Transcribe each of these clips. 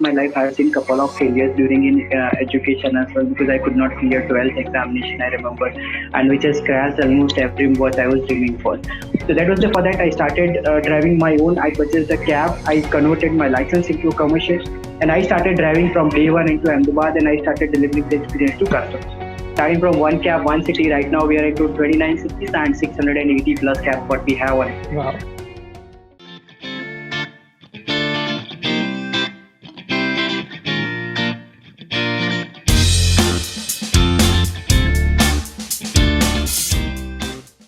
of my life, I've seen couple of failures during in education as well because I could not clear 12th examination, I remember, and which has crashed almost every what I was dreaming for. So that was the for that I started driving my own. I purchased a cab. I converted my license into a commercial, and I started driving from day one into Ahmedabad, and I started delivering the experience to customers. Starting from one cab, one city. Right now we are into 29 cities and 680 plus cabs what we have on. Wow.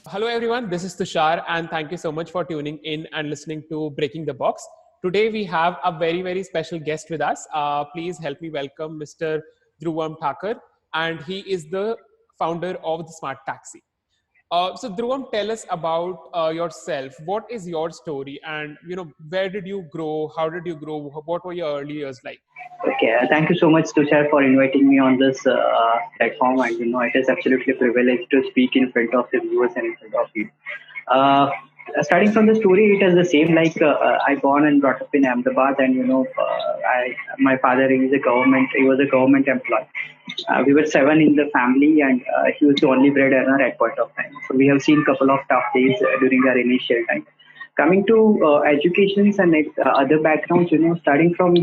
Hello, everyone. This is Tushar, and thank you so much for tuning in and listening to Breaking the Box. Today, we have a very, very special guest with us. Please help me welcome Mr. Dhruvam Thakur, and he is the founder of the Smart Taxi. So Dhruvam, tell us about yourself. What is your story, and where did you grow? How did you grow? What were your early years like? Okay, thank you so much, Tushar, for inviting me on this platform. And it is absolutely a privilege to speak in front of the viewers and in front of you. Uh, Starting from the story, it is the same. Like I born and brought up in Ahmedabad, and my father he was a government employee. We were seven in the family, and he was the only breadwinner at point of time. So we have seen couple of tough days during our initial time. Coming to educations and other backgrounds, starting from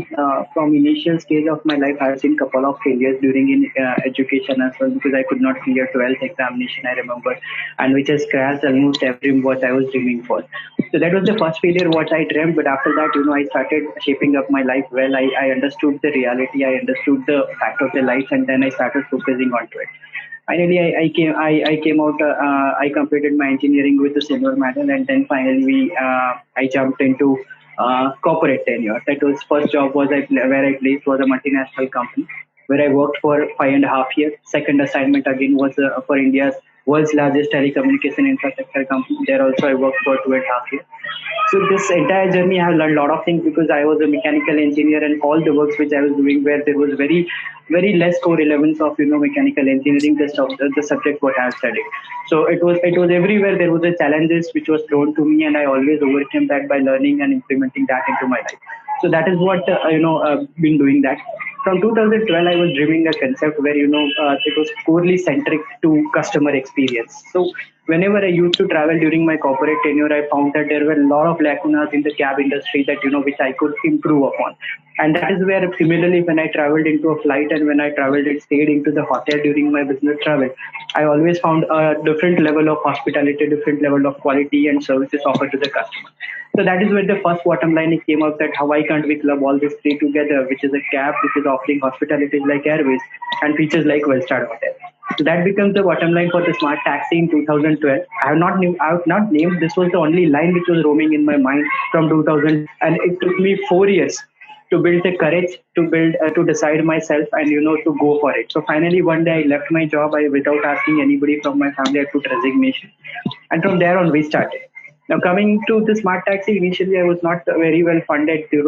initial stage of my life, I've seen couple of failures during in education as well because I could not clear 12th examination, I remember, and which has crashed almost every what I was dreaming for. So that was the first failure what I dreamt, but after that, I started shaping up my life well. I understood the reality, I understood the fact of the life, and then I started focusing onto it. Finally, I came out. I completed my engineering with a silver medal, and then finally I jumped into corporate tenure. That was first job was where I placed was a multinational company where I worked for 5.5 years. Second assignment again was for India's world's largest telecommunication infrastructure company. There also I worked for 2.5 years. So this entire journey, I have learned a lot of things because I was a mechanical engineer, and all the works which I was doing where there was very less co-relevance of mechanical engineering, the subject what I have studied. So it was everywhere there was a challenges which was thrown to me, and I always overcame that by learning and implementing that into my life. So that is what been doing that. From 2012, I was dreaming a concept where it was purely centric to customer experience. So whenever I used to travel during my corporate tenure, I found that there were a lot of lacunas in the cab industry that which I could improve upon. And that is where similarly when I traveled into a flight and when I traveled and stayed into the hotel during my business travel, I always found a different level of hospitality, different level of quality and services offered to the customer. So that is where the first bottom line came up that how why can't we club all these three together, which is a cab, which is offering hospitality like Airways and features like Wellstar Hotel. So that becomes the bottom line for the smart taxi in 2012. I have not named. This was the only line which was roaming in my mind from 2000, and it took me 4 years to build the courage to decide myself and to go for it. So finally one day I left my job. I without asking anybody from my family I put resignation, and from there on we started. Now coming to the smart taxi, initially I was not very well funded. There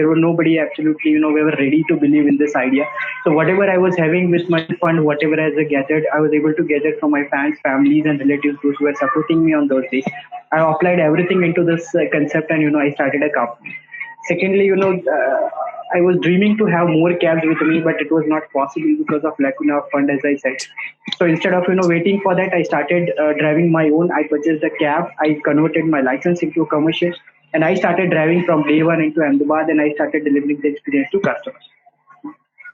were nobody absolutely we were ready to believe in this idea. So whatever I was having with my fund, whatever as a gadget, I was able to get it from my fans, families, and relatives who were supporting me on those days. I applied everything into this concept, and I started a company. Secondly, I was dreaming to have more cabs with me, but it was not possible because of lacuna of fund, as I said. So instead of waiting for that, I started driving my own. I purchased a cab. I converted my license into a commercial, and I started driving from day one into Ahmedabad, and I started delivering the experience to customers.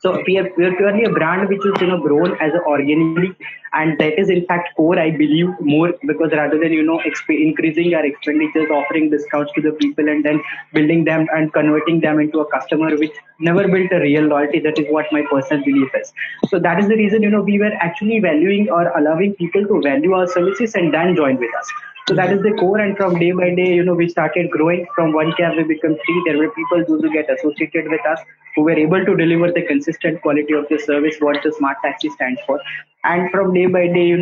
So we are purely a brand which is grown as organically, and that is in fact core. I believe more because rather than increasing our expenditures, offering discounts to the people, and then building them and converting them into a customer which never built a real loyalty. That is what my personal belief is. So that is the reason we were actually valuing or allowing people to value our services and then join with us. So that is the core, and from day by day, we started growing. From one cab, we become three. There were people who get associated with us who were able to deliver the consistent quality of the service what the smart taxi stands for. And from day by day,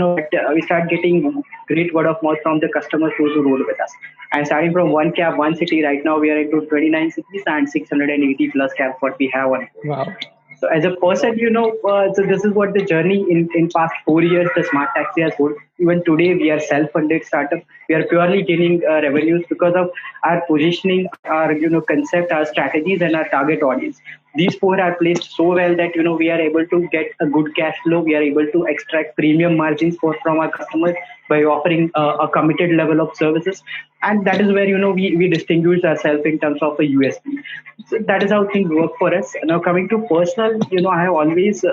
we start getting great word of mouth from the customers who rode with us. And starting from one cab, one city, right now we are into 29 cities and 680 plus cabs what we have on. Wow. So as a person, so this is what the journey in past 4 years the smart taxi has hold. even today we are self-funded startup. We are purely gaining revenues because of our positioning, our concept, our strategies, and our target audience. These four are placed so well that we are able to get a good cash flow. We are able to extract premium margins from our customers by offering a committed level of services, and that is where we distinguish ourselves in terms of a USP. So that is how things work for us. Now coming to personal, I have always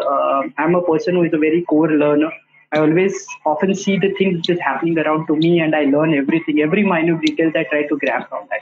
I'm a person who is a very core learner. I always often see the things which is happening around to me, and I learn everything, every minute details I try to grab from that.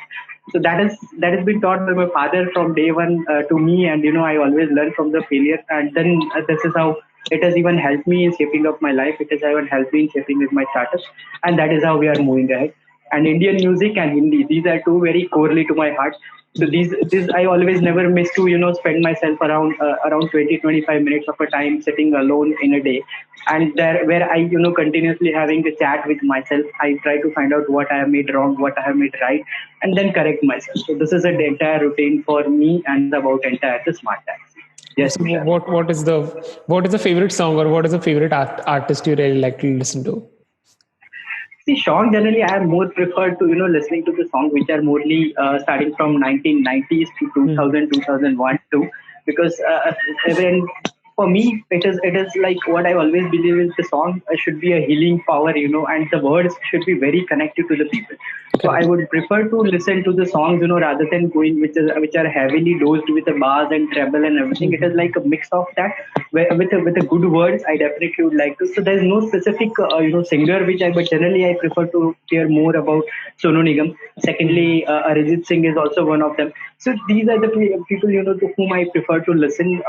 So that has been taught by my father from day one to me, and I always learn from the failure, and then this is how it has even helped me in shaping up my life. It has even helped me in shaping with my startups, and that is how we are moving ahead. And Indian music and Hindi, these are two very corely to my heart. So these I always never miss to spend myself around 20-25 minutes of a time sitting alone in a day, and there where I continuously having a chat with myself. I try to find out what I have made wrong, what I have made right, and then correct myself. So this is a entire routine for me and about entire the smart taxi. Yes, So Tushar. what is the favorite song, or what is the favorite artist you really like to listen to? See, song generally, I am more preferred to listening to the songs which are mostly starting from 1990s to Hmm. 2000, 2001 too, because when for me it is like what I always believe is the song should be a healing power, and the words should be very connected to the people. So I Correct. would prefer to listen to the songs, rather than going which are heavily dosed with the bass and treble and everything. It is like a mix of that with a good words. I definitely would like to. So there is no specific singer which but generally I prefer to hear more about Sonu Nigam. Secondly, Arijit Singh is also one of them. So these are the people to whom I prefer to listen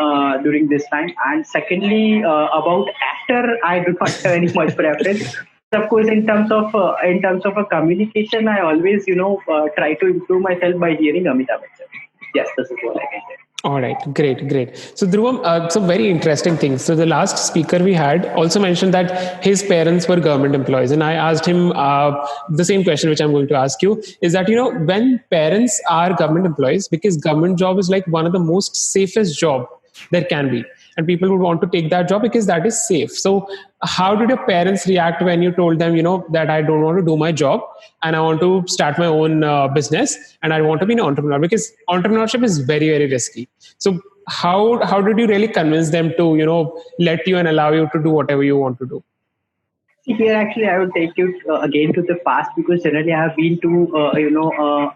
during this time. And secondly, about actor, I do not have any much preference. Of course, in terms of a communication, I always try to improve myself by hearing Amitabh Bachchan. Yes, this is what I can say. All right, great, great. So Dhruvam, some very interesting things. So the last speaker we had also mentioned that his parents were government employees, and I asked him the same question which I'm going to ask you: is that when parents are government employees, because government job is like one of the most safest job there can be, and people would want to take that job because that is safe. So how did your parents react when you told them that I don't want to do my job and I want to start my own business and I want to be an entrepreneur, because entrepreneurship is very, very risky. So how did you really convince them to let you and allow you to do whatever you want to do? See, here actually I will take you again to the past, because generally I have been to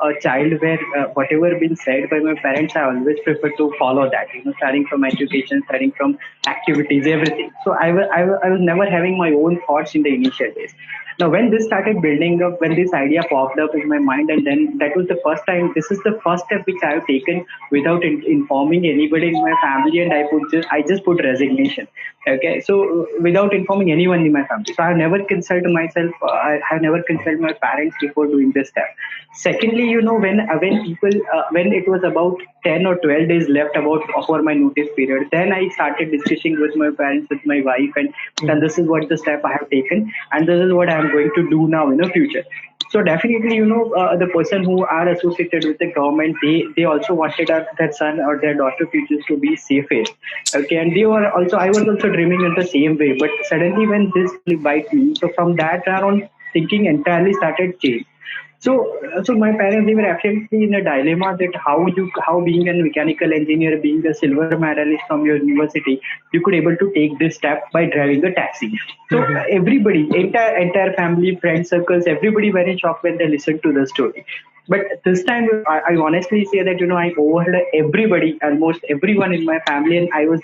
a child where whatever been said by my parents, I always prefer to follow that. Starting from education, starting from activities, everything. So I was never having my own thoughts in the initial days. Now, when this started building up, when this idea popped up in my mind, and then that was the first time. This is the first step which I have taken without informing anybody in my family, and I just put resignation. Okay, so without informing anyone in my family. So I have never consulted myself. I have never consulted my parents before doing this step. Secondly, when people when it was about 10 or 12 days left about for my notice period, then I started discussing with my parents, with my wife, and this is what the step I have taken, and this is what I am going to do now in the future. So definitely, the person who are associated with the government, they also wanted their son or their daughter futures to be safe. Okay, and they were also, I was also dreaming in the same way. But suddenly, when this bite me, so from that on, thinking entirely started change. So my parents, they were absolutely in a dilemma that how being a mechanical engineer, being a silver medalist from your university, you could able to take this step by driving a taxi. So Mhm. everybody, entire family, friend circles, everybody were in shock when they listened to the story. But this time, I honestly say that I overheard everybody, almost everyone in my family, and I was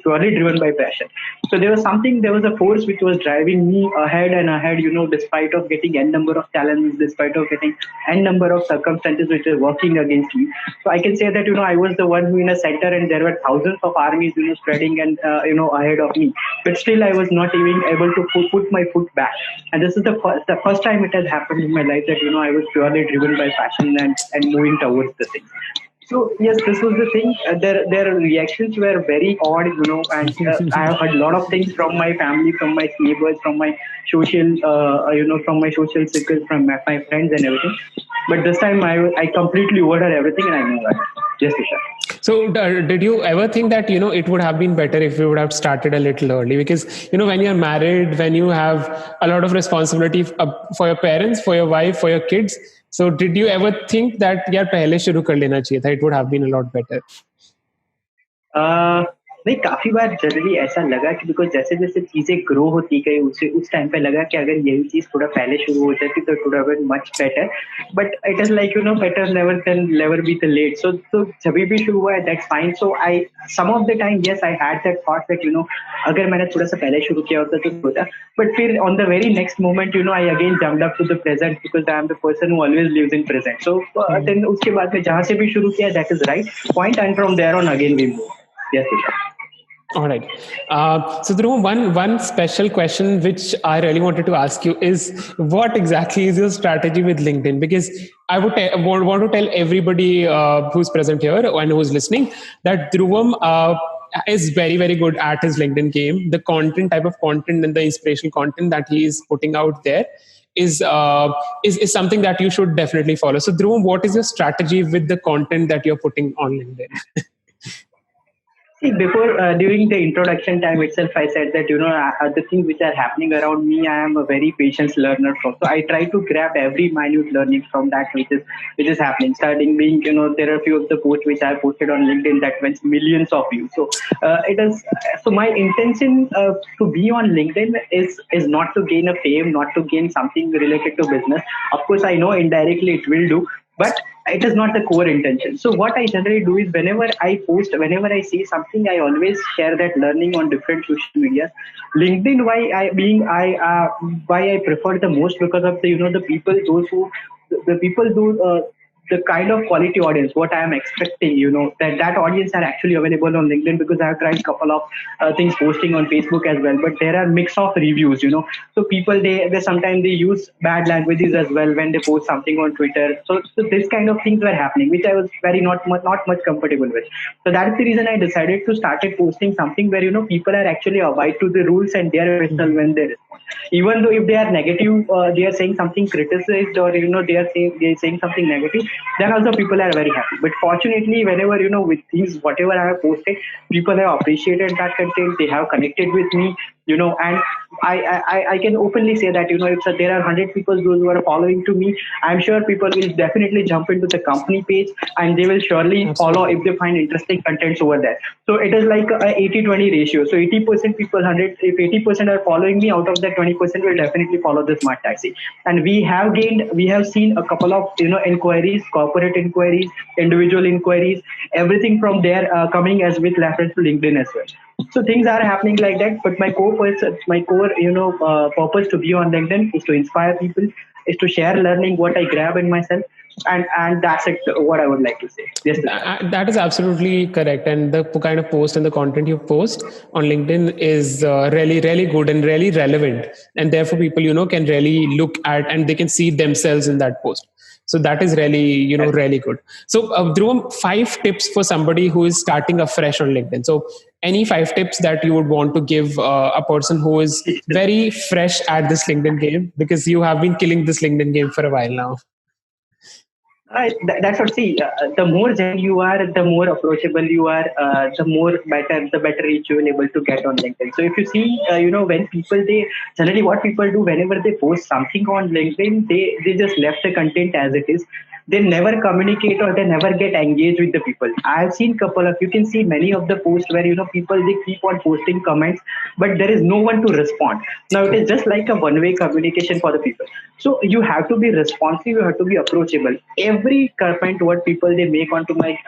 purely driven by passion. So there was a force which was driving me ahead and ahead. Despite of getting n number of challenges, despite of getting n number of circumstances which were working against me. So I can say that I was the one who in a center, and there were thousands of armies spreading and ahead of me. But still, I was not even able to put my foot back. And this is the first time it has happened in my life that I was purely driven by passion and moving towards the thing. So yes, this was the thing. Their reactions were very odd, and I have heard a lot of things from my family, from my neighbors, from my from my social circles, from my friends and everything. But this time, I completely overheard everything, and I know that. Yes, Tushar. So did you ever think that, it would have been better if you would have started a little early? Because, when you're married, when you have a lot of responsibility for your parents, for your wife, for your kids. So did you ever think that, yeah, pehle shuru kar lena chahiye tha, it would have been a lot better? नहीं, काफी बार generally ऐसा लगा कि because जैसे जैसे चीजें grow होती गई उसे उस टाइम पे लगा कि अगर यही चीज थोड़ा पहले शुरू हो जाती तो it would have been much better. But it is like better never can never be the late. So तो जब भी शुरू हुआ है that's fine. So I some of the time yes I had that thought that अगर मैंने थोड़ा सा पहले शुरू किया होता तो होता. बट फिर on the very next moment I again jumped up to the present because I am the person who always lives in present. So then उसके बाद में जहां से भी शुरू किया that is right point and from there on again we move. Yes, Tushar. All right. So Dhruv, one special question which I really wanted to ask you is, what exactly is your strategy with LinkedIn? Because I want to tell everybody who's present here and who's listening that Dhruvam is very, very good at his LinkedIn game. The type of content and the inspirational content that he is putting out there is something that you should definitely follow. So Dhruvam, what is your strategy with the content that you're putting on LinkedIn? See, before during the introduction time itself, I said that the things which are happening around me, I am a very patient learner from. So I try to grab every minute learning from that which is happening. Starting being there are a few of the posts which I posted on LinkedIn that went millions of views. So it is so my intention to be on LinkedIn is not to gain a fame, not to gain something related to business. Of course, I know indirectly it will do. But it is not the core intention. So what I generally do is whenever I post, whenever I see something, I always share that learning on different social media. LinkedIn, why I prefer the most because of the people, the people do the kind of quality audience what I am expecting. That audience are actually available on LinkedIn because I have tried a couple of things posting on Facebook as well. But there are mix of reviews. So people they sometimes they use bad languages as well when they post something on Twitter. So this kind of things were happening, which I was very not much comfortable with. So that is the reason I decided to started posting something where people are actually abide to the rules and they are whistle when they respond. Even though if they are negative, they are saying something criticized or they are saying something negative, then also people are very happy. But fortunately, whenever with things whatever I have posted, people have appreciated that content. They have connected with me. And I can openly say that if there are 100 people who are following to me, I'm sure people will definitely jump into the company page and they will surely follow if they find interesting contents over there. So it is like a 80-20 ratio. So 80% people, if 80% are following me, out of that 20% will definitely follow the Smart Taxi. And we have seen a couple of inquiries, corporate inquiries, individual inquiries, everything from there coming as with reference to LinkedIn as well. So things are happening like that. But my core purpose to be on LinkedIn is to inspire people, is to share learning what I grab in myself, and that's it. What I would like to say. Yes, that is absolutely correct. And the kind of post and the content you post on LinkedIn is really, really good and really relevant. And therefore, people can really look at and they can see themselves in that post. So that is really, really good. So Dhruvam, 5 tips for somebody who is starting afresh on LinkedIn. So any 5 tips that you would want to give a person who is very fresh at this LinkedIn game, because you have been killing this LinkedIn game for a while now. That's what. See, the more genuine you are, the more approachable you are, the better reach you will able to get on LinkedIn. So if you see, when people generally what people do whenever they post something on LinkedIn, they just left the content as it is. They never communicate or they never get engaged with the people. I've seen you can see many of the posts where people they keep on posting comments, but there is no one to respond. Now it is just like a one-way communication for the people. So you have to be responsive, you have to be approachable. Every comment what people they make onto my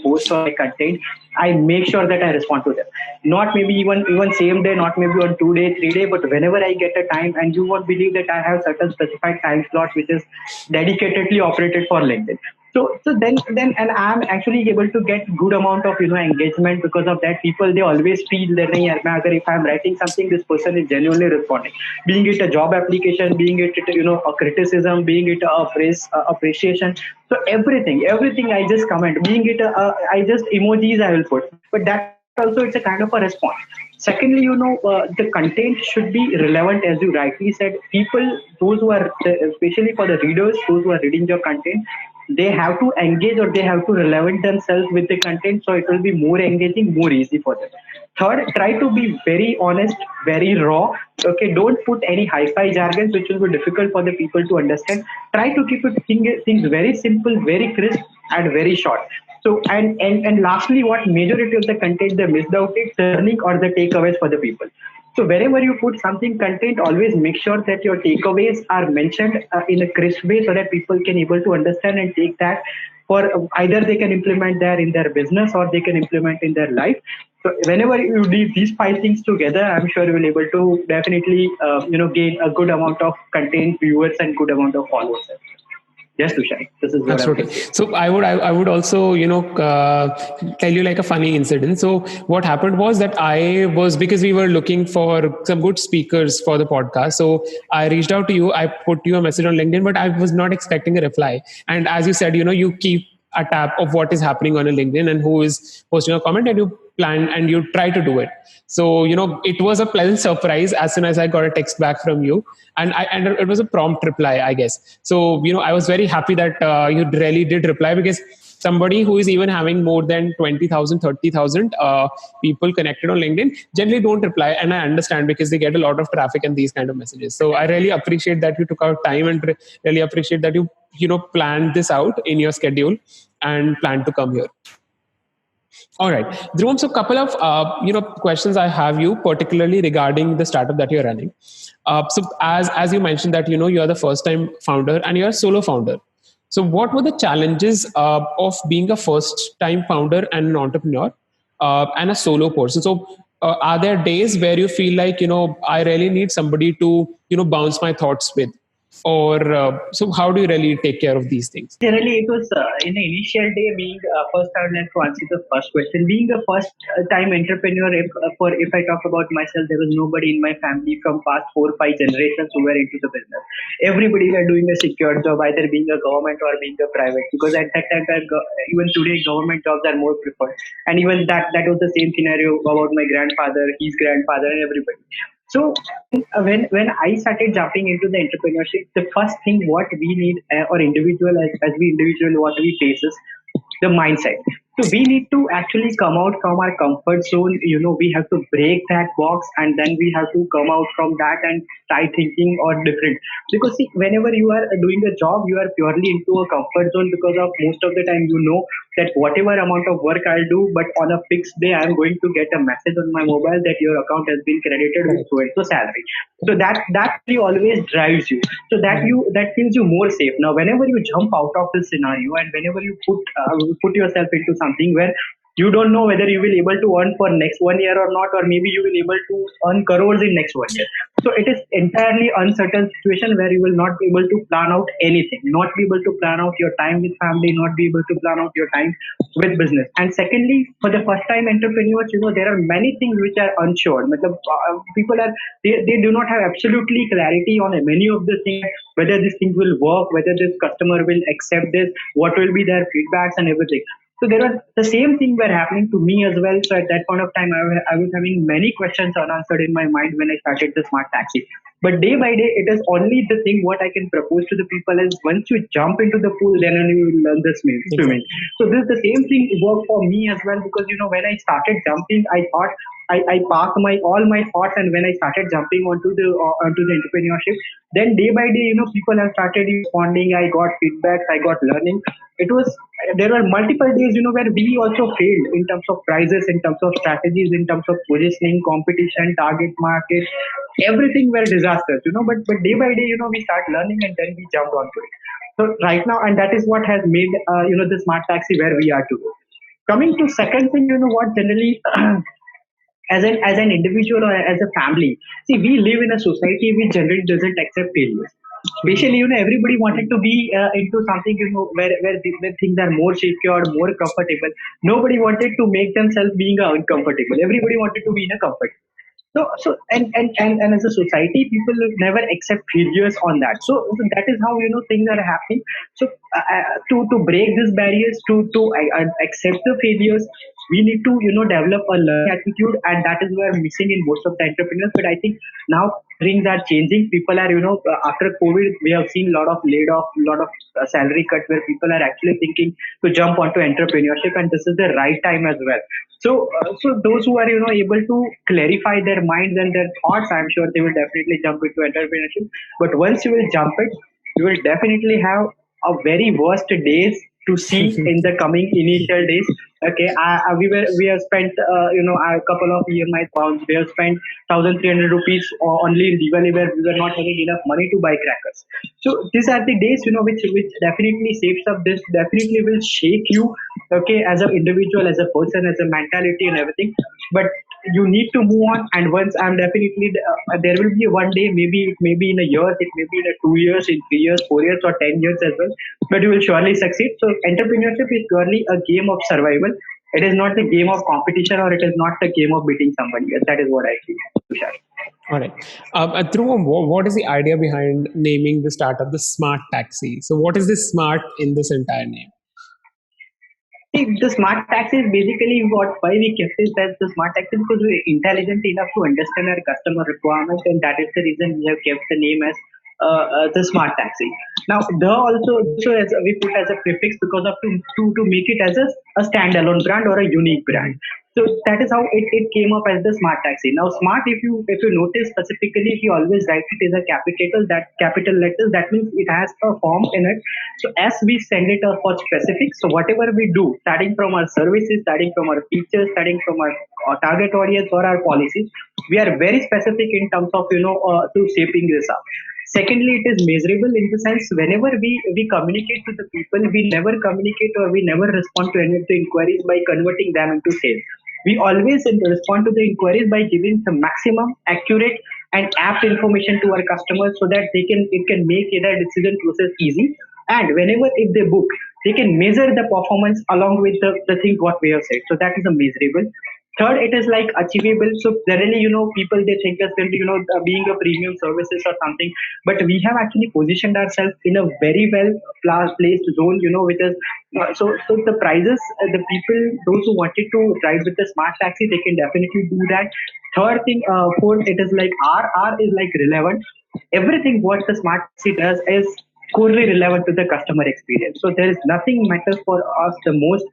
post or my content, I make sure that I respond to them. Not maybe even same day, not maybe on 2 day, 3 day, but whenever I get a time, and you won't believe that I have certain specified time slots which is dedicatedly operated for LinkedIn. So then and I'm actually able to get good amount of engagement because of that. People they always feel that if I'm writing something, this person is genuinely responding. Being it a job application, being it a criticism, being it a praise, appreciation. So everything I just comment. Being it I just emojis I will put. But that also it's a kind of a response. Secondly, the content should be relevant, as you rightly said. People, those who are especially for the readers, those who are reading your content, they have to engage or they have to relevant themselves with the content, so it will be more engaging, more easy for them. Third, try to be very honest, very raw. Okay, don't put any hi-fi jargons which will be difficult for the people to understand. Try to keep things very simple, very crisp, and very short. So, and lastly, what majority of the content they missed out is learning or the takeaways for the people. So wherever you put something content, always make sure that your takeaways are mentioned in a crisp way so that people can able to understand and take that for either they can implement that in their business or they can implement in their life. So whenever you do these five things together, I'm sure you will able to definitely gain a good amount of content viewers and good amount of followers. Yes, Tushar, this is what I Absolutely. would say. So I would also, tell you like a funny incident. So what happened was that I was, because we were looking for some good speakers for the podcast. So I reached out to you. I put you a message on LinkedIn, but I was not expecting a reply. And as you said, you keep a tab of what is happening on a LinkedIn and who is posting a comment, and you plan and you try to do it. So it was a pleasant surprise as soon as I got a text back from you, and it was a prompt reply, I guess. So I was very happy that you really did reply, because somebody who is even having more than 20,000, 30,000 people connected on LinkedIn generally don't reply, and I understand because they get a lot of traffic and these kind of messages. So I really appreciate that you took out time, and really appreciate that you planned this out in your schedule and planned to come here. All right, Dhruvam. So, couple of questions I have you, particularly regarding the startup that you're running. So, as you mentioned that you're the first time founder and you're a solo founder. So, what were the challenges of being a first time founder and an entrepreneur and a solo person? So, are there days where you feel like I really need somebody to bounce my thoughts with, or so? How do you really take care of these things? Generally, it was in the initial day. Being first, I would like to answer the first question. Being a first time entrepreneur, if I talk about myself, there was nobody in my family from past 4 or 5 generations who were into the business. Everybody were doing a secure job, either being a government or being a private. Because at that time, even today, government jobs are more preferred. And even that was the same scenario about my grandfather, his grandfather, and everybody. So when I started jumping into the entrepreneurship, the first thing what we need or individual as we individual what we face is the mindset. So we need to actually come out from our comfort zone. We have to break that box and then we have to come out from that and try thinking or different. Because see, whenever you are doing a job, you are purely into a comfort zone because of most of the time that whatever amount of work I'll do, but on a fixed day, I'm going to get a message on my mobile that your account has been credited with so and so salary. So that really always drives you. So that feels you more safe. Now, whenever you jump out of the scenario and whenever you put yourself into something where you don't know whether you will able to earn for next 1 year or not, or maybe you will able to earn crores in next 1 year. So it is entirely uncertain situation where you will not be able to plan out anything, not be able to plan out your time with family, not be able to plan out your time with business. And secondly, for the first time entrepreneurs, there are many things which are unsure. People they do not have absolutely clarity on many of the things, whether this thing will work, whether this customer will accept this, what will be their feedbacks and everything. So there was the same thing were happening to me as well. So at that point of time, I was having many questions unanswered in my mind when I started the smart taxi. But day by day, it is only the thing what I can propose to the people is once you jump into the pool, then only you will learn the swimming. So this the same thing worked for me as well because when I started jumping, I thought I parked my all my thoughts, and when I started jumping onto the entrepreneurship, then day by day, people have started responding. I got feedbacks, I got learning. It was there were multiple days, where we also failed in terms of prices, in terms of strategies, in terms of positioning, competition, target market, everything were disasters, but day by day, we start learning and then we jumped onto it. So right now, and that is what has made the smart taxi where we are today. Coming to second thing, what generally as an individual or as a family, see, we live in a society which generally doesn't accept failures. Especially, everybody wanted to be into something, where things are more secure, more comfortable. Nobody wanted to make themselves being uncomfortable. Everybody wanted to be in a comfort. So and as a society, people will never accept failures on that. So that is how things are happening. So to break these barriers, to accept the failures, We need to, develop a learning attitude, and that is where missing in most of the entrepreneurs. But I think now things are changing. People are, after COVID, we have seen a lot of laid off, a lot of salary cut, where people are actually thinking to jump onto entrepreneurship, and this is the right time as well. So those who are, able to clarify their minds and their thoughts, I'm sure they will definitely jump into entrepreneurship. But once you will jump it, you will definitely have a very worst days to see in the coming initial days. Okay, we have spent, a couple of EMI pounds. We have spent 1,300 rupees only in Diwali, where we were not having enough money to buy crackers. So these are the days, which definitely shapes up. This definitely will shake you, okay, as an individual, as a person, as a mentality and everything. But you need to move on. And once I'm definitely, there will be one day, maybe in a year, it may be in a 2 years, in 3 years, 4 years, or 10 years as well. But you will surely succeed. So entrepreneurship is purely a game of survival. It is not the game of competition, or it is not the game of beating somebody. That is what I feel, Tushar. All right. Dhruvam, what is the idea behind naming the startup the Smart Taxi? So, what is the smart in this entire name? See, the smart taxi is basically what why we kept it as the smart taxi, because we're intelligent enough to understand our customer requirements, and that is the reason we have kept the name as the smart taxi. Now, the also as we put as a prefix because of to make it as a standalone brand or a unique brand. So that is how it came up as the smart taxi. Now, smart, if you notice specifically, if you always write it as a capital letters, that means it has a form in it. So as we send it for specifics, so whatever we do, starting from our services, starting from our features, starting from our target audience or our policies, we are very specific in terms of, to shaping this up. Secondly, it is measurable in the sense, whenever we communicate to the people, we never communicate or we never respond to any of the inquiries by converting them into sales. We always respond to the inquiries by giving the maximum accurate and apt information to our customers, so that it can make their decision process easy. And whenever if they book, they can measure the performance along with the things what we have said. So that is a measurable. Third, it is like achievable. So generally, people, they think us into, being a premium services or something, but we have actually positioned ourselves in a very well placed zone, which is so the prices, the people, those who wanted to ride with the smart taxi, they can definitely do that. Third thing, fourth, it is like R is like relevant. Everything what the smart taxi does is corely relevant to the customer experience. So there is nothing matters for us the most,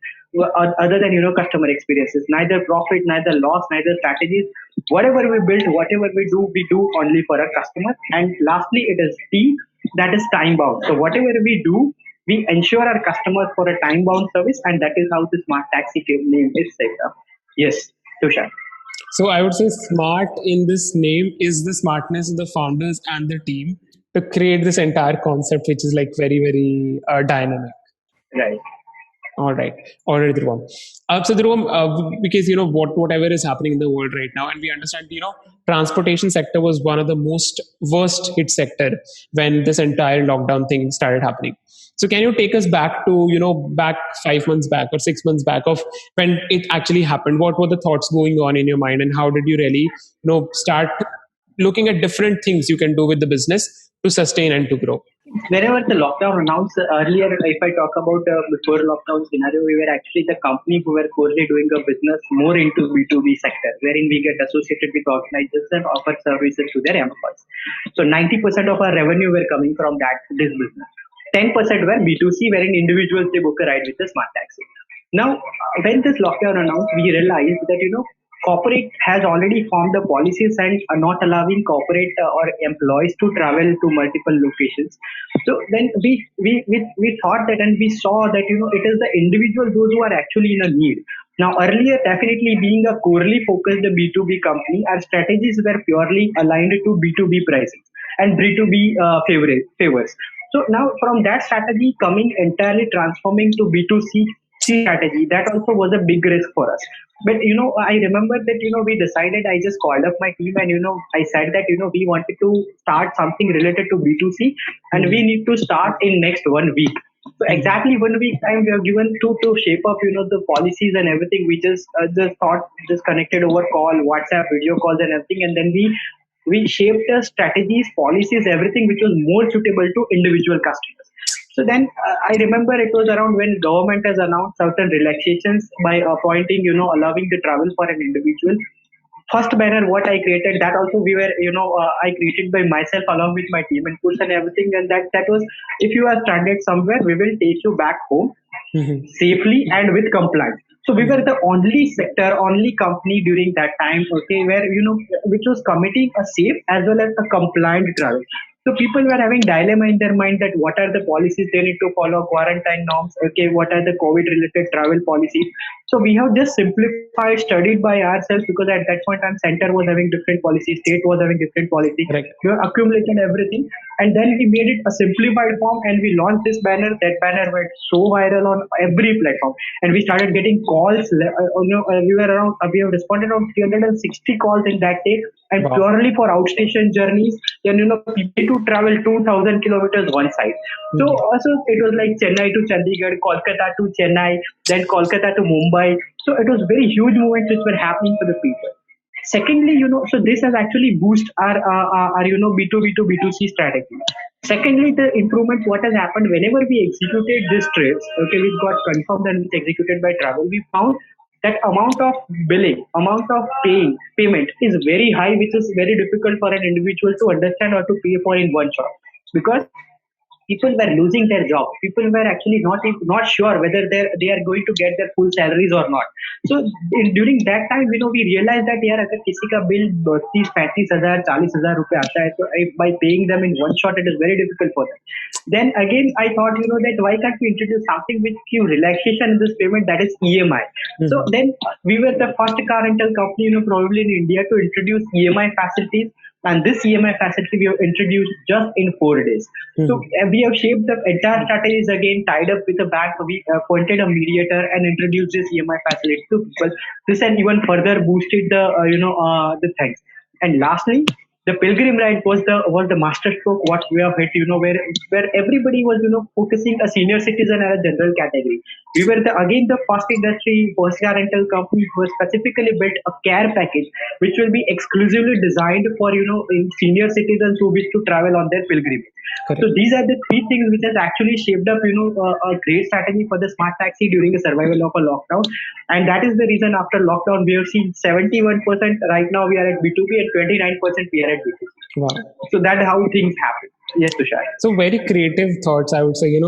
other than, customer experiences. Neither profit, neither loss, neither strategies. Whatever we build, whatever we do only for our customer. And lastly, it is T, that is time bound. So whatever we do, we ensure our customers for a time bound service, and that is how the smart taxi name is set up. Yes, Tushar. So, I would say smart in this name is the smartness of the founders and the team to create this entire concept, which is like very, very dynamic. Right. All right, Dhruvam. So Dhruvam, because whatever is happening in the world right now, and we understand, transportation sector was one of the most worst hit sector when this entire lockdown thing started happening. So can you take us back to back 5 months back or 6 months back of when it actually happened? What were the thoughts going on in your mind, and how did you really start looking at different things you can do with the business to sustain and to grow? Whenever the lockdown announced earlier, if I talk about before lockdown scenario, we were actually the company who were currently doing a business more into B2B sector, wherein we get associated with organizations and offer services to their employees. So 90% of our revenue were coming from this business. 10% were B2C, wherein individuals, they book a ride with the smart taxi. Now, when this lockdown announced, we realized that corporate has already formed the policies and are not allowing corporate or employees to travel to multiple locations. So then we thought that, and we saw that it is the individual, those who are actually in a need. Now, earlier, definitely being a corely focused B2B company, our strategies were purely aligned to B2B pricing and B2B favors. So now, from that strategy coming entirely transforming to B2C strategy, that also was a big risk for us. But I remember that we decided. I just called up my team, and I said that we wanted to start something related to B2C, and we need to start in next 1 week. So exactly 1 week time we have given to shape up the policies and everything. We just thought, just connected over call, WhatsApp, video calls and everything, and then we shaped the strategies, policies, everything which was more suitable to individual customers. So then I remember it was around when government has announced certain relaxations by appointing, allowing the travel for an individual. First banner what I created, that also we were, I created by myself along with my team and push and everything. And that was, if you are stranded somewhere, we will take you back home Mhm. safely and with compliance. So we were the only sector, only company during that time, okay, where which was committing a safe as well as a compliant travel. So people were having dilemma in their mind that what are the policies they need to follow, quarantine norms, okay, what are the COVID related travel policies. So we have just simplified, studied by ourselves because at that point time center was having different policies, state was having different policy. Correct. We have accumulated everything and then we made it a simplified form and we launched this banner. That banner went so viral on every platform and we started getting calls. We were around, we have responded on 360 calls in that day, and Wow. purely for outstation journeys. Then people to travel 2,000 kilometers one side. So also it was like Chennai to Chandigarh, Kolkata to Chennai, then Kolkata to Mumbai. So it was very huge movements which were happening for the people. Secondly, so this has actually boost our B2B to B2C strategy. Secondly, the improvement what has happened whenever we executed these trips, okay, which got confirmed and which executed by travel, we found that amount of billing, amount of payment is very high, which is very difficult for an individual to understand or to pay for in one shot. Because people were losing their job. People were actually not sure whether they are going to get their full salaries or not. So during that time, we realized that यार अगर किसी का bill 30-35 हजार 40 हजार रुपए आता है, तो by paying them in one shot, it is very difficult for them. Then again, I thought that why can't we introduce something which give relaxation in this payment, that is EMI. So then we were the first car rental company, probably in India to introduce EMI facilities. And this EMI facility we have introduced just in 4 days. So we have shaped the entire strategies again, tied up with a bank. We appointed a mediator and introduced this EMI facility to people. This has even further boosted the things. And lastly, the pilgrim ride was the master stroke what we have hit, where everybody was focusing a senior citizen and a general category. We were again the first industry first car rental company who has specifically built a care package which will be exclusively designed for senior citizens who wish to travel on their pilgrimage. Correct. So these are the three things which has actually shaped up a great strategy for the smart taxi during the survival of a lockdown. And that is the reason after lockdown we have seen 71% right now we are at B2B and 29% we are at B2C. Wow. So that's how things happen. Yes, Tushar. So very creative thoughts, I would say.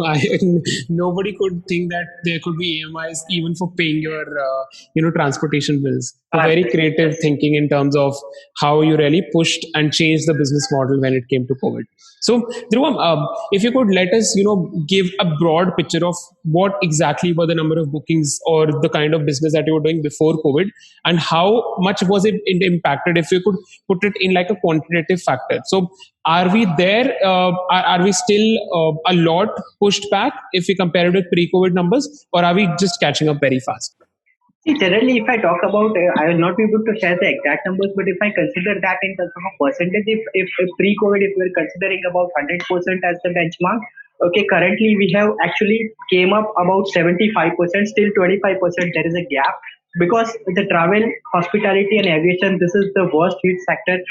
Nobody could think that there could be EMIs even for paying your, transportation bills. So very creative thinking in terms of how you really pushed and changed the business model when it came to COVID. So, Dhruvam, if you could let us, give a broad picture of what exactly were the number of bookings or the kind of business that you were doing before COVID, and how much was it impacted? If you could put it in like a quantitative factor. So, are we there? Are we still a lot pushed back if we compare it with pre-COVID numbers, or are we just catching up very fast? See, generally, if I talk about, I will not be able to share the exact numbers, but if I consider that in terms of a percentage, if pre-COVID, if we're considering about 100% as the benchmark, okay, currently we have actually came up about 75%, still 25%, there is a gap because the travel, hospitality and aviation, this is the worst hit sector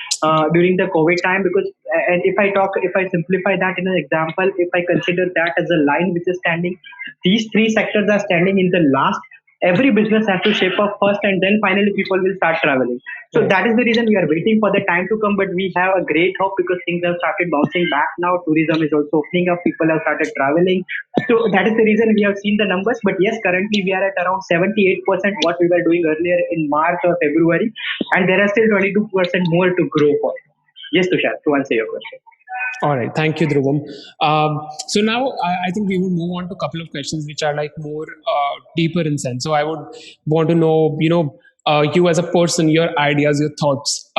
during the COVID time because, and if I simplify that in an example, if I consider that as a line which is standing, these three sectors are standing in the last. Every business has to shape up first and then finally people will start traveling. So that is the reason we are waiting for the time to come, but we have a great hope because things have started bouncing back now. Tourism is also opening up, people have started traveling. So that is the reason we have seen the numbers. But yes, currently we are at around 78% what we were doing earlier in March or February, and there are still 22% more to grow for. Yes, Tushar, to answer your question. All right. Thank you, Dhruvam. So now I think we will move on to a couple of questions which are like more deeper in sense. So I would want to know, you as a person, your ideas, your thoughts,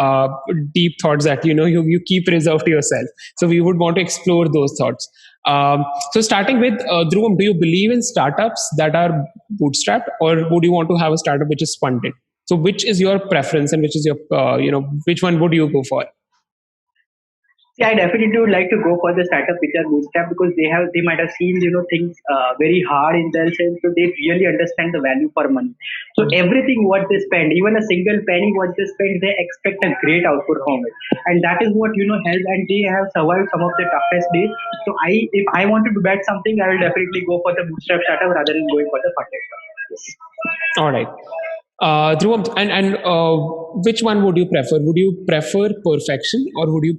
deep thoughts that, you keep reserved to yourself. So we would want to explore those thoughts. So starting with Dhruvam, do you believe in startups that are bootstrapped, or would you want to have a startup which is funded? So which is your preference and which is your, which one would you go for? Yeah, I definitely would like to go for the startup which are bootstrap because they might have seen things very hard in their sense, so they really understand the value for money. So everything what they spend, even a single penny what they spend, they expect a great output from it, and that is what helps. And they have survived some of the toughest days. So if I wanted to bet something, I will definitely go for the bootstrap startup rather than going for the funded one. Yes. All right. Dhruvam, and which one would you prefer? Would you prefer perfection or would you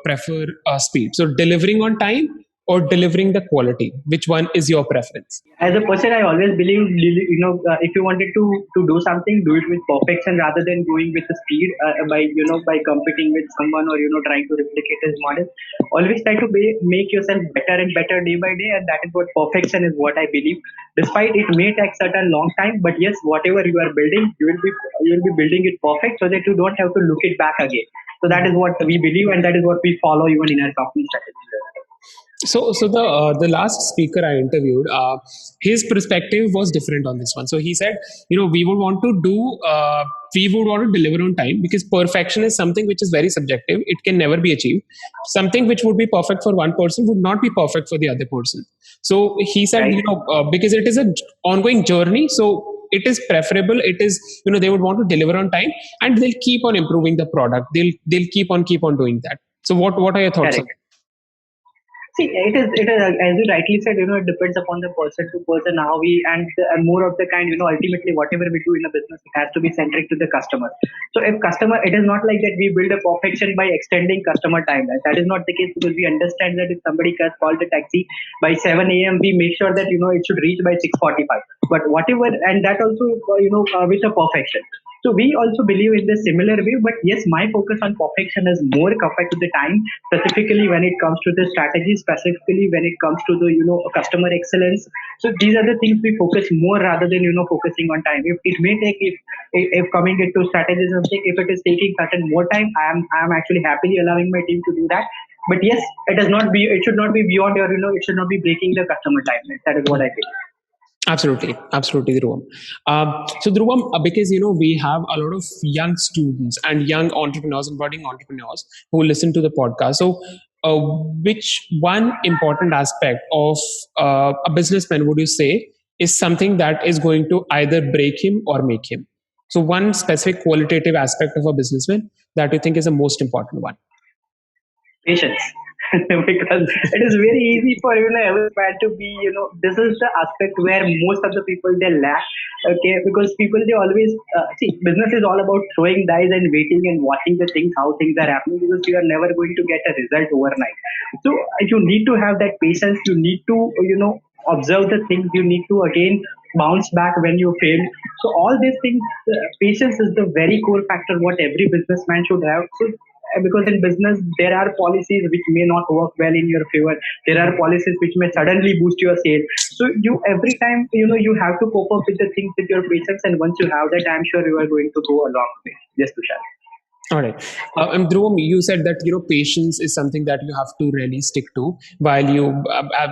prefer speed? So delivering on time or delivering the quality? Which one is your preference? As a person, I always believe, if you wanted to do something, do it with perfection rather than going with the speed by competing with someone or trying to replicate his model. Always try to make yourself better and better day by day, and that is what perfection is. What I believe, despite it may take certain long time, but yes, whatever you are building, you will be building it perfect so that you don't have to look it back again. So that is what we believe, and that is what we follow even in our company strategy. So the last speaker I interviewed, his perspective was different on this one. So he said, we would want to we would want to deliver on time because perfection is something which is very subjective. It can never be achieved. Something which would be perfect for one person would not be perfect for the other person. So he said, Right. because it is an ongoing journey, so it is preferable. It is, they would want to deliver on time, and they'll keep on improving the product. They'll keep on doing that. So what are your thoughts on Correct. See, it is as you rightly said. It depends upon the person to person how we and more of the kind. Ultimately, whatever we do in a business, it has to be centric to the customer. So, if customer, it is not like that we build a perfection by extending customer timeline. That is not the case because we understand that if somebody has called the taxi by 7 a.m., we make sure that it should reach by 6:45. But whatever, and that also with a perfection. So we also believe in the similar way, but yes, my focus on perfection is more compared to the time, specifically when it comes to the strategy, specifically when it comes to the customer excellence. So these are the things we focus more rather than focusing on time. If it may take if coming into strategy something, if it is taking certain more time, I am actually happily allowing my team to do that. But yes, it should not be beyond your it should not be breaking the customer timeline. That is what I feel. Absolutely, Dhruvam. So, Dhruvam, because we have a lot of young students and young entrepreneurs and budding entrepreneurs who listen to the podcast. So, which one important aspect of a businessman would you say is something that is going to either break him or make him? So, one specific qualitative aspect of a businessman that you think is the most important one. Patience. Because it is very easy for every man to be this is the aspect where most of the people they lack. Okay, because people they always see business is all about throwing dice and waiting and watching the things how things are happening because you are never going to get a result overnight. So you need to have that patience. You need to observe the things. You need to again bounce back when you fail. So all these things, patience is the very core factor what every businessman should have. So because in business there are policies which may not work well in your favor. There are policies which may suddenly boost your sales. So you every time you have to cope up with the things with your patience, and once you have that, I'm sure you are going to go a long way. Yes, Tushar. All right. And Dhruvam, you said that patience is something that you have to really stick to while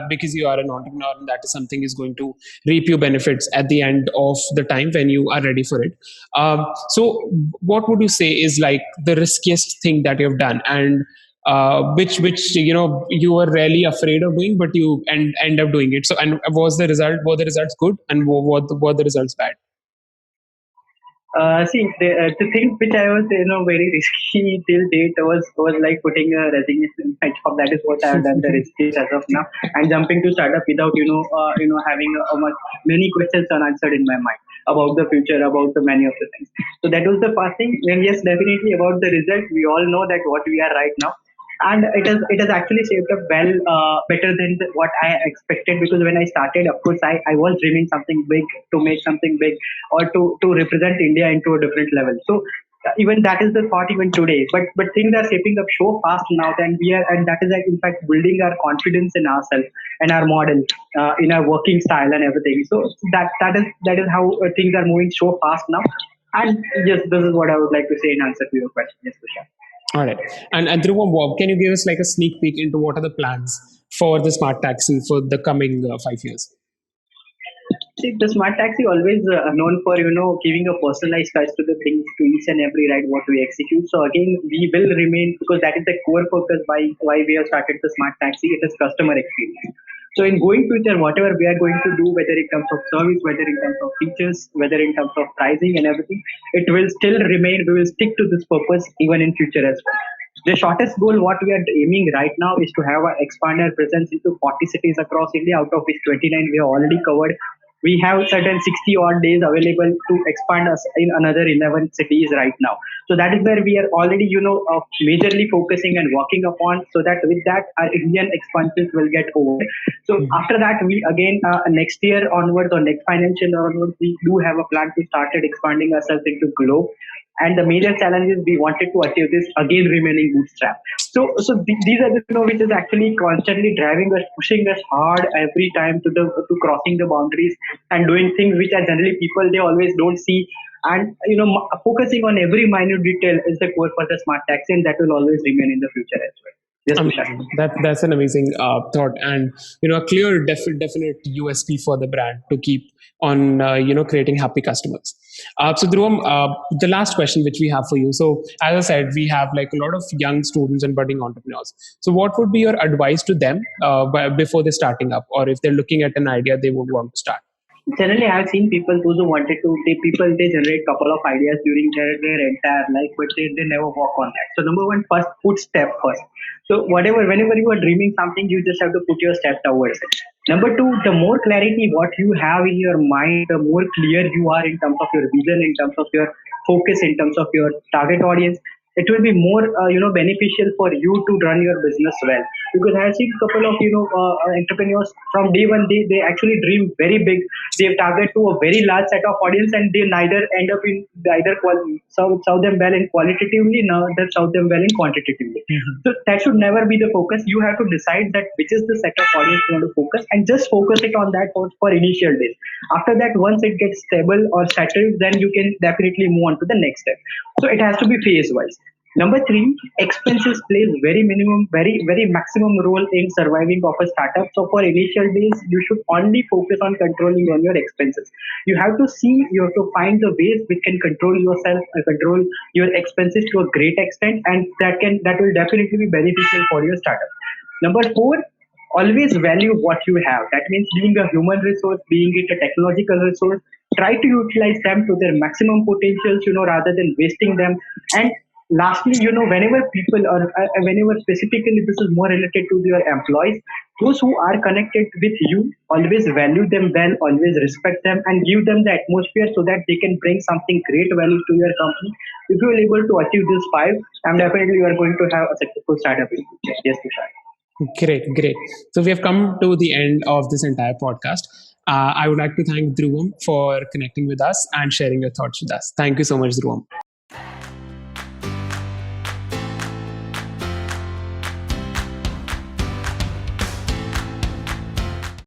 because you are an entrepreneur, and that is something is going to reap you benefits at the end of the time when you are ready for it. So, what would you say is like the riskiest thing that you've done, and which you were really afraid of doing, but you end up doing it. So, and were the results good, and were the results bad? See, the thing which I was, very risky till date was like putting a resignation in my job. That is what I have done the riskiest as of now, and jumping to startup without, having many questions unanswered in my mind about the future, about the many of the things. So that was the first thing. And yes, definitely about the result, we all know that what we are right now, and it has actually shaped up well, better than what I expected. Because when I started, of course, I was dreaming something big, to make something big, or to represent India into a different level. So even that is the thought even today. But things are shaping up so fast now, and that is like in fact building our confidence in ourselves and our model, in our working style and everything. So that is how things are moving so fast now. And yes, this is what I would like to say in answer to your question. Yes, Tushar. All right. And Dhruvam, can you give us like a sneak peek into what are the plans for the smart taxi for the coming 5 years? See, the smart taxi always known for giving a personalized touch to the things, to each and every ride what we execute. So again, we will remain, because that is the core focus why we have started the smart taxi. It is customer experience. So in going future, whatever we are going to do, whether in terms of service, whether in terms of features, whether in terms of pricing and everything, it will still remain. We will stick to this purpose even in future as well. The shortest goal what we are aiming right now is to have an expand our presence into 40 cities across India, out of which 29 we have already covered. We have certain 60 odd days available to expand us in another 11 cities right now. So that is where we are already majorly focusing and working upon, so that with that our Indian expansions will get over. So after that, we again next year onwards, or next financial onwards, we do have a plan to start expanding ourselves into globe. And the major challenges we wanted to achieve this again remaining bootstrap. So these are the which is actually constantly driving us, pushing us hard every time to crossing the boundaries and doing things which are generally people they always don't see. And focusing on every minute detail is the core for the smart taxi, and that will always remain in the future as well. Yes, Tushar. Amazing. That's an amazing thought, and a clear, definite USP for the brand to keep on creating happy customers. So Dhruvam, the last question which we have for you. So as I said, we have like a lot of young students and budding entrepreneurs. So what would be your advice to them before they're starting up, or if they're looking at an idea they would want to start? Generally, I've seen people those who wanted to, they generate couple of ideas during their entire life, but they never work on that. So number one, first put step first. So whenever you are dreaming something, you just have to put your step towards it. Number two, the more clarity what you have in your mind, the more clear you are in terms of your vision, in terms of your focus, in terms of your target audience, it will be more beneficial for you to run your business well. Because I have seen a couple of entrepreneurs from day one, they actually dream very big. They target to a very large set of audience, and they neither end up in either serve them well in qualitatively, neither serve them well in quantitatively. So that should never be the focus. You have to decide that which is the set of audience you want to focus, and just focus it on that for initial days. After that, once it gets stable or settled, then you can definitely move on to the next step. So it has to be phase wise. Number three, expenses plays very maximum role in surviving of a startup. So for initial days, you should only focus on controlling on your expenses. You have to find the ways which can control yourself, control your expenses to a great extent, and that will definitely be beneficial for your startup. Number four, always value what you have. That means being a human resource, being it a technological resource, try to utilize them to their maximum potentials, rather than wasting them. And lastly, whenever people whenever specifically this is more related to your employees, those who are connected with you, always value them well, always respect them, and give them the atmosphere so that they can bring something great value to your company. If you are able to achieve these five, I'm definitely you are going to have a successful startup in the future. Yes, Tushar. Great. So we have come to the end of this entire podcast. I would like to thank Dhruvam for connecting with us and sharing your thoughts with us. Thank you so much, Dhruvam.